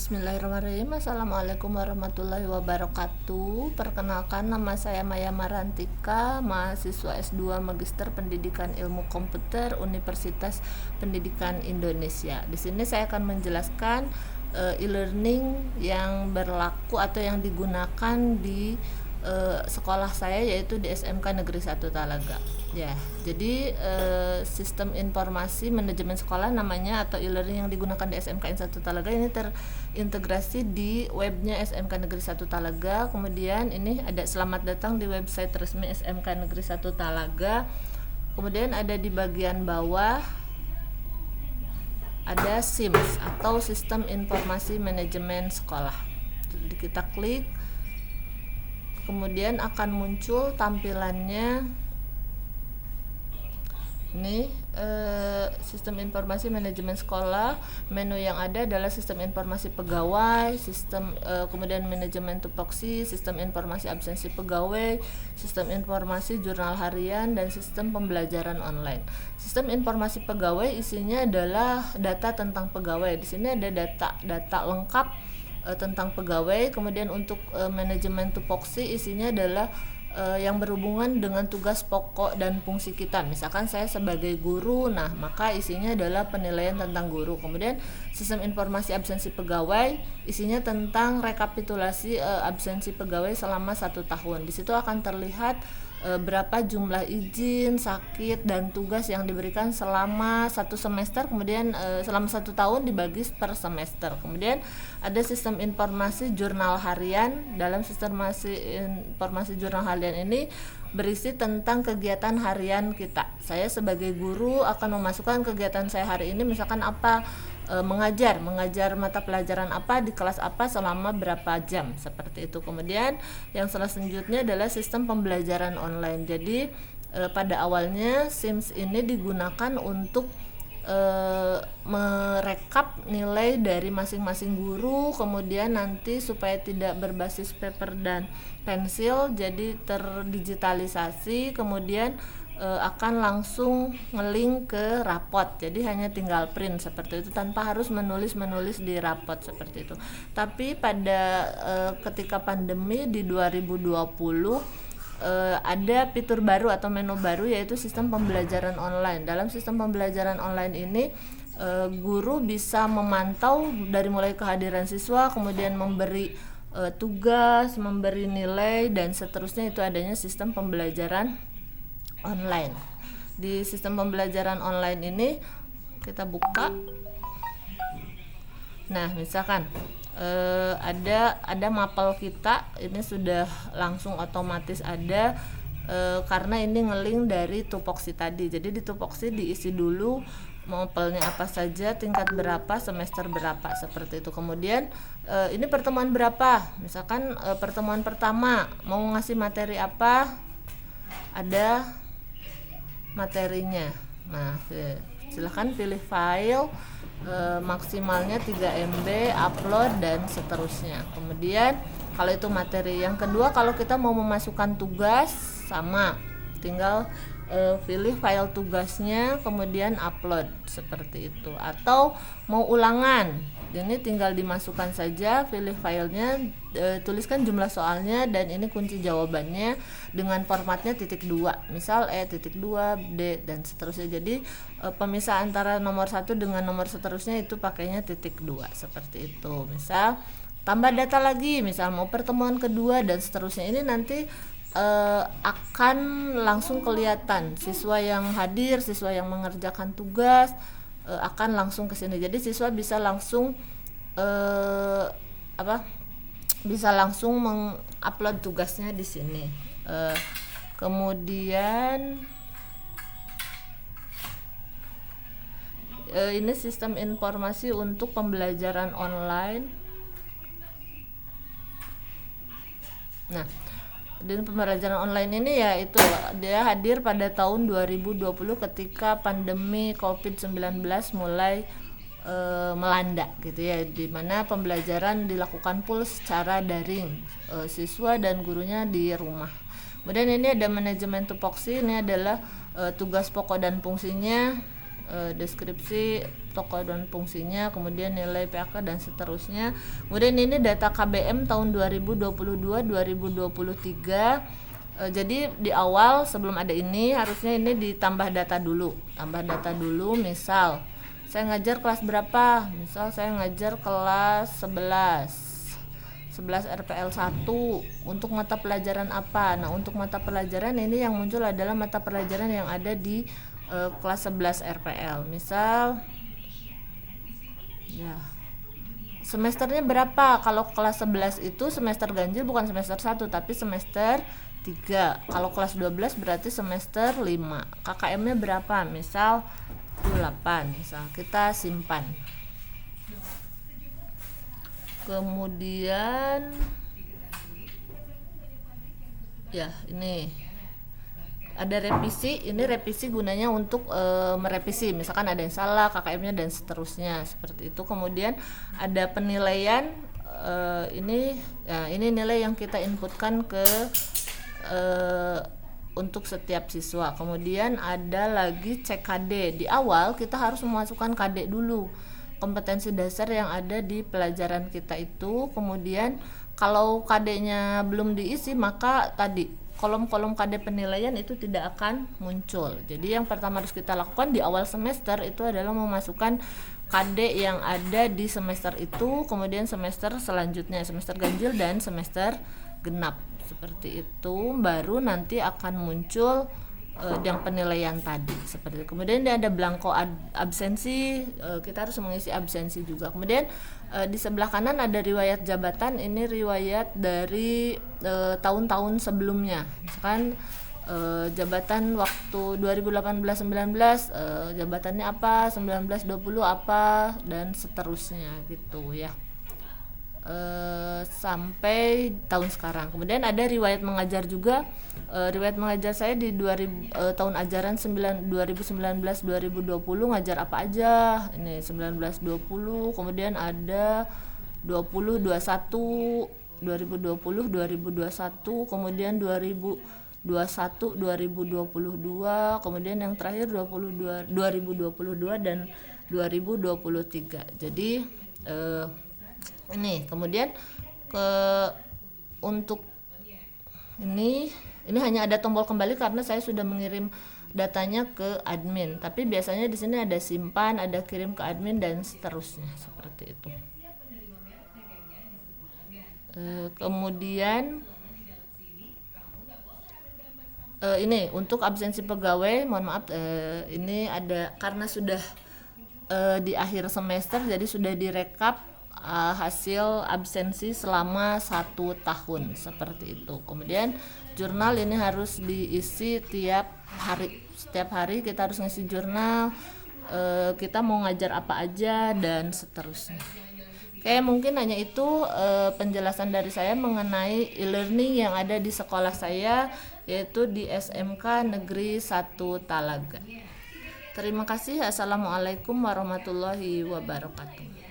Bismillahirrahmanirrahim. Assalamualaikum warahmatullahi wabarakatuh. Perkenalkan, nama saya Maya Marantika, mahasiswa S2 Magister Pendidikan Ilmu Komputer Universitas Pendidikan Indonesia. Di sini saya akan menjelaskan e-learning yang berlaku atau yang digunakan di sekolah saya, yaitu di SMK Negeri 1 Talaga. Ya, jadi sistem informasi manajemen sekolah namanya, atau e-learning yang digunakan di SMK 1 Talaga ini terintegrasi di webnya SMK Negeri 1 Talaga. Kemudian ini ada selamat datang di website resmi SMK Negeri 1 Talaga. Kemudian ada di bagian bawah ada SIMS atau Sistem Informasi Manajemen Sekolah. Jadi kita klik, kemudian akan muncul tampilannya ini, sistem informasi manajemen sekolah. Menu yang ada adalah sistem informasi pegawai, sistem kemudian manajemen tupoksi, sistem informasi absensi pegawai, sistem informasi jurnal harian, dan sistem pembelajaran online. Sistem informasi pegawai isinya adalah data tentang pegawai. Di sini ada data lengkap tentang pegawai. Kemudian untuk manajemen tupoksi isinya adalah yang berhubungan dengan tugas pokok dan fungsi kita. Misalkan saya sebagai guru, nah maka isinya adalah penilaian tentang guru. Kemudian sistem informasi absensi pegawai isinya tentang rekapitulasi absensi pegawai selama 1 tahun. Di situ akan terlihat berapa jumlah izin, sakit, dan tugas yang diberikan selama 1 semester, kemudian selama 1 tahun dibagi per semester. Kemudian ada sistem informasi jurnal harian. Dalam sistem informasi jurnal harian ini berisi tentang kegiatan harian kita. Saya sebagai guru akan memasukkan kegiatan saya hari ini, misalkan apa, mengajar mata pelajaran apa di kelas apa selama berapa jam, seperti itu. Kemudian yang selanjutnya adalah sistem pembelajaran online. Jadi pada awalnya SIMS ini digunakan untuk merekap nilai dari masing-masing guru, kemudian nanti supaya tidak berbasis paper dan pensil jadi terdigitalisasi, kemudian akan langsung ngelink ke rapot. Jadi hanya tinggal print seperti itu tanpa harus menulis di rapot seperti itu. Tapi pada ketika pandemi di 2020 ada fitur baru atau menu baru, yaitu sistem pembelajaran online. Dalam sistem pembelajaran online ini guru bisa memantau dari mulai kehadiran siswa, kemudian memberi tugas, memberi nilai, dan seterusnya. Itu adanya sistem pembelajaran online. Di sistem pembelajaran online ini kita buka. Nah, misalkan ada mapel kita, ini sudah langsung otomatis ada karena ini ngelink dari tupoksi tadi. Jadi di tupoksi diisi dulu mapelnya apa saja, tingkat berapa, semester berapa, seperti itu. Kemudian ini pertemuan berapa, misalkan pertemuan pertama mau ngasih materi apa, ada materinya. Nah, silahkan pilih file, maksimalnya 3 MB, upload, dan seterusnya. Kemudian kalau itu materi. Yang kedua, kalau kita mau memasukkan tugas, sama, tinggal pilih file tugasnya, kemudian upload, seperti itu. Atau mau ulangan, ini tinggal dimasukkan saja, pilih filenya, tuliskan jumlah soalnya, dan ini kunci jawabannya dengan formatnya .2, misal E.2, D, dan seterusnya. Jadi pemisah antara nomor 1 dengan nomor seterusnya itu pakainya .2, seperti itu. Misal tambah data lagi, misal mau pertemuan kedua, dan seterusnya. Ini nanti akan langsung kelihatan siswa yang hadir, siswa yang mengerjakan tugas akan langsung ke sini. Jadi siswa bisa langsung bisa langsung mengupload tugasnya di sini. Kemudian ini sistem informasi untuk pembelajaran online. Nah, dan pembelajaran online ini ya itu dia hadir pada tahun 2020 ketika pandemi COVID-19 mulai melanda gitu ya, di mana pembelajaran dilakukan full secara daring, siswa dan gurunya di rumah. Kemudian ini ada manajemen tupoksi, ini adalah tugas pokok dan fungsinya. deskripsi tokoh dan fungsinya, kemudian nilai PAK dan seterusnya. Kemudian ini data KBM tahun 2022-2023. Jadi di awal sebelum ada ini harusnya ini ditambah data dulu. Tambah data dulu, misal saya ngajar kelas berapa? Misal saya ngajar kelas 11 RPL 1 untuk mata pelajaran apa? Nah, untuk mata pelajaran ini yang muncul adalah mata pelajaran yang ada di kelas 11 RPL. Misal ya, semesternya berapa? Kalau kelas 11 itu semester ganjil bukan semester 1 tapi semester 3. Kalau kelas 12 berarti semester 5. KKM-nya berapa? Misal 8. Misal kita simpan. Kemudian ya, ini ada revisi. Ini revisi gunanya untuk merevisi, misalkan ada yang salah KKM-nya dan seterusnya, seperti itu. Kemudian ada penilaian, ini nilai yang kita inputkan ke untuk setiap siswa. Kemudian ada lagi cek KD. Di awal kita harus memasukkan KD dulu, kompetensi dasar yang ada di pelajaran kita itu. Kemudian kalau KD-nya belum diisi, maka tadi kolom-kolom KD penilaian itu tidak akan muncul. Jadi yang pertama harus kita lakukan di awal semester itu adalah memasukkan KD yang ada di semester itu, kemudian semester selanjutnya, semester ganjil dan semester genap, seperti itu. Baru nanti akan muncul yang penilaian tadi, seperti itu. Kemudian ada blanko absensi, kita harus mengisi absensi juga. Kemudian di sebelah kanan ada riwayat jabatan. Ini riwayat dari tahun-tahun sebelumnya, misalkan jabatan waktu 2018-19 jabatannya apa, 19-20 apa, dan seterusnya gitu ya, sampai tahun sekarang. Kemudian ada riwayat mengajar juga. Riwayat mengajar saya di tahun ajaran 2019-2020 ngajar apa aja. Ini 19-20, kemudian ada 20-21, 2020-2021, kemudian 2021-2022, kemudian yang terakhir 2022 dan 2023. Jadi ini kemudian untuk ini hanya ada tombol kembali karena saya sudah mengirim datanya ke admin. Tapi biasanya di sini ada simpan, ada kirim ke admin dan seterusnya, seperti itu. Kemudian ini untuk absensi pegawai, mohon maaf, ini ada karena sudah di akhir semester, jadi sudah direkap hasil absensi selama 1 tahun, seperti itu. Kemudian jurnal ini harus diisi tiap hari. Setiap hari kita harus ngisi jurnal, kita mau ngajar apa aja dan seterusnya. Oke, mungkin hanya itu penjelasan dari saya mengenai e-learning yang ada di sekolah saya, yaitu di SMK Negeri 1 Talaga. Terima kasih. Assalamualaikum warahmatullahi wabarakatuh.